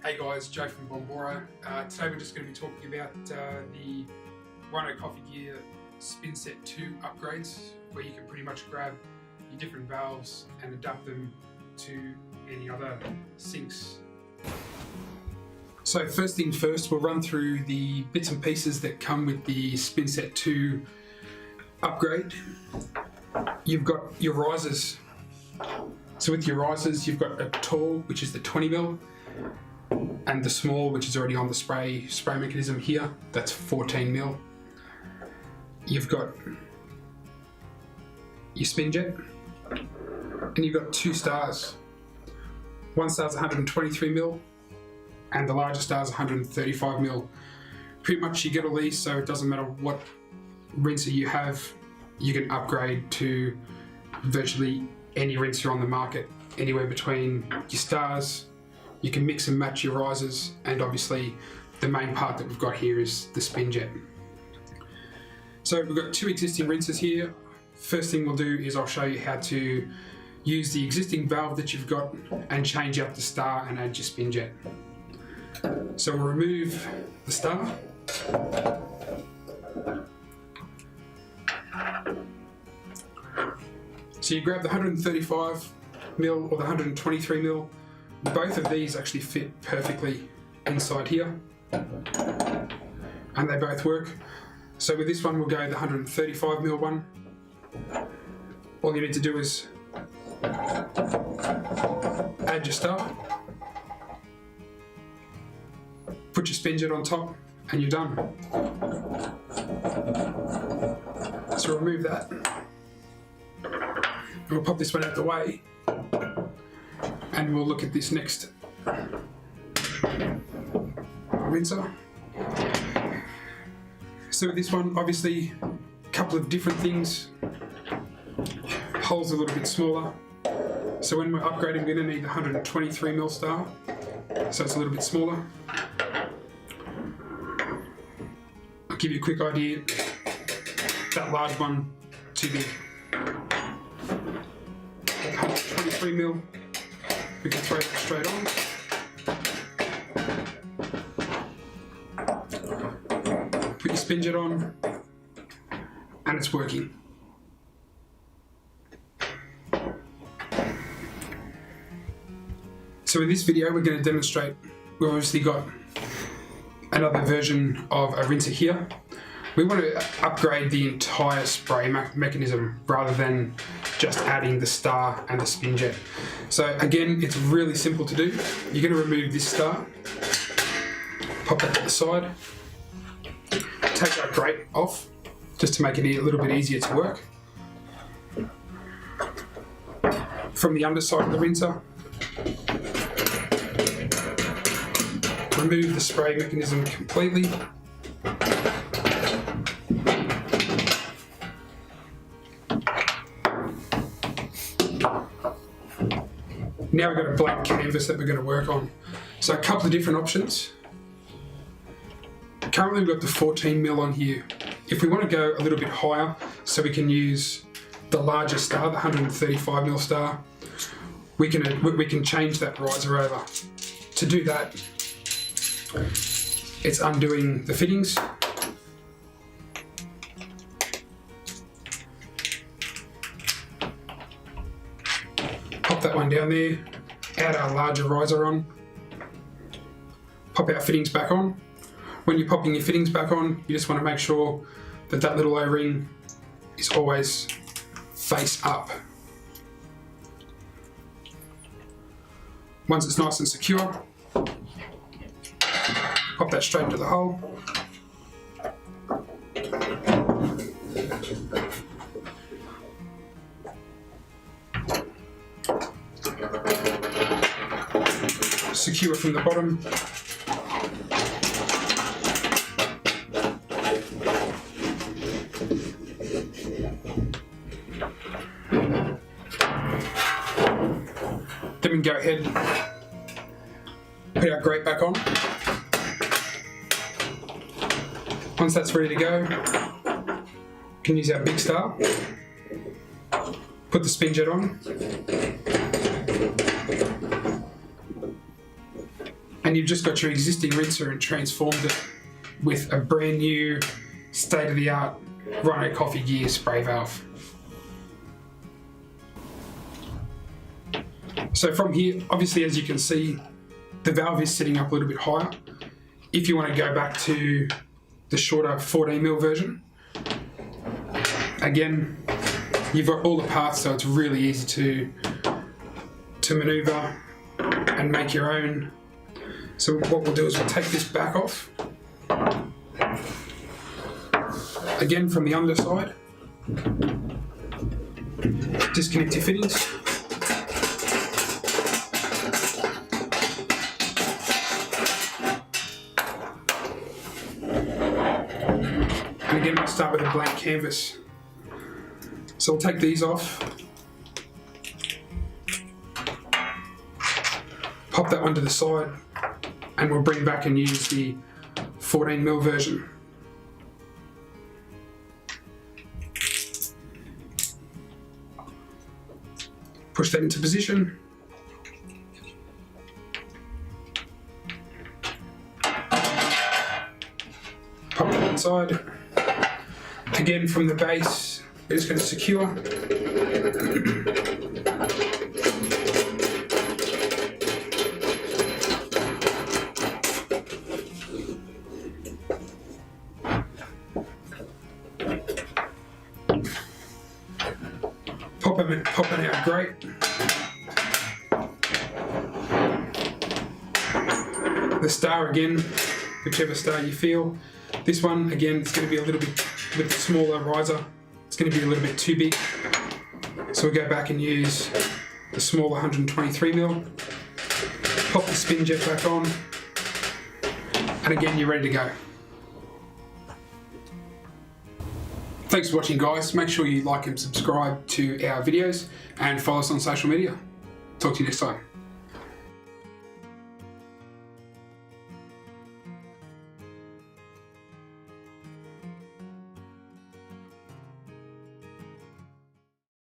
Hey guys, Joe from Bombora. Today we're just going to be talking about the Rhino Coffee Gear SPINSET2 upgrades, where you can pretty much grab your different valves and adapt them to any other sinks. So first things first, we'll run through the bits and pieces that come with the SPINSET2 upgrade. You've got your risers. So with your risers, you've got a tall, which is the 20mm, and the small, which is already on the spray mechanism here, that's 14mm. You've got your spin jet, and you've got two stars. One star's 123mm, and the larger star's 135mm. Pretty much you get all these, so it doesn't matter what rinser you have, you can upgrade to virtually any rinser on the market, anywhere between your stars. You can mix and match your risers, and obviously the main part that we've got here is the spin jet. So we've got two existing rinsers here. First thing we'll do is I'll show you how to use the existing valve that you've got and change out the star and add your spin jet. So we'll remove the star. So you grab the 135mm or the 123mm. Both of these actually fit perfectly inside here, and they both work. So with this one, we'll go the 135mm one. All you need to do is add your star, put your spin jet on top, and you're done. So remove that. We'll pop this one out the way, and we'll look at this next rinser. So with this one, obviously a couple of different things. Hole's a little bit smaller, so when we're upgrading we're going to need the 123mm star, so it's a little bit smaller. I'll give you a quick idea. That large one, too big. 123mm, we can throw it straight on. Put your spin jet on, and it's working. So in this video we're going to demonstrate, we've obviously got another version of a rinser here. We want to upgrade the entire spray mechanism rather than just adding the star and the spin jet. So again, it's really simple to do. You're going to remove this star, pop that to the side, take that grate off just to make it a little bit easier to work. From the underside of the rinser, remove the spray mechanism completely. Now we've got a blank canvas that we're going to work on. So a couple of different options. Currently we've got the 14mm on here. If we want to go a little bit higher, so we can use the larger star, the 135mm star, we can change that riser over. To do that, it's undoing the fittings. Pop that one down there, add our larger riser on, pop our fittings back on. When you're popping your fittings back on, you just want to make sure that that little O-ring is always face up. Once it's nice and secure, pop that straight into the hole. Secure from the bottom. Then we can go ahead, put our grate back on. Once that's ready to go, we can use our big star, put the spin jet on, and you've just got your existing rinser and transformed it with a brand new state-of-the-art Rhino coffee gear spray valve. So from here, obviously, as you can see, the valve is sitting up a little bit higher. If you want to go back to the shorter 14mm version, again, you've got all the parts, so it's really easy to maneuver and make your own. So what we'll do is we'll take this back off. Again, from the underside, disconnect your fittings. And again, we'll start with a blank canvas. So we'll take these off, pop that one to the side, and we'll bring back and use the 14mm version. Push that into position. Pop that inside. Again, from the base, we're just going to secure. Pop it out great. The star again, whichever star you feel. This one again, it's going to be a little bit, with the smaller riser, it's going to be a little bit too big. So we'll go back and use the smaller 123mm. Pop the spin jet back on, and again you're ready to go. Thanks for watching, guys. Make sure you like and subscribe to our videos and follow us on social media. Talk to you next time.